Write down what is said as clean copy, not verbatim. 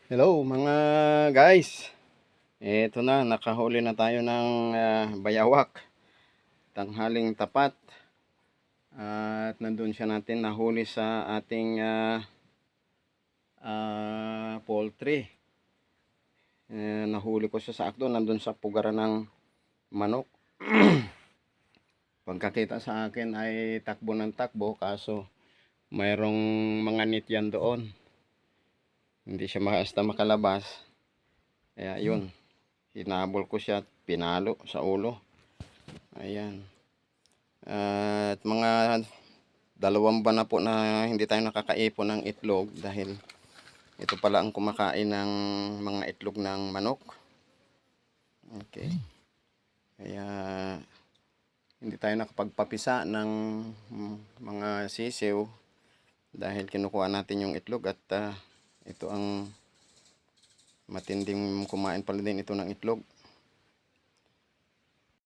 Hello mga guys. Ito na, nakahuli na tayo ng bayawak. Tanghaling tapat. At nandun siya natin nahuli sa ating poultry. Nahuli ko siya sa akdo, nandun sa pugaran ng manok. Pagkakita sa akin ay takbo ng takbo, kaso mayroong mga nityan doon. Hindi siya basta makalabas. Kaya yun, hinabol ko siya at pinalo sa ulo. Ayan. At mga 2 buwan na po na hindi tayo nakakaipon ng itlog dahil ito pala ang kumakain ng mga itlog ng manok. Okay. Kaya hindi tayo nakapagpapisa ng mga sisiw dahil kinukuha natin yung itlog at ito ang matinding kumain pala din ito ng itlog.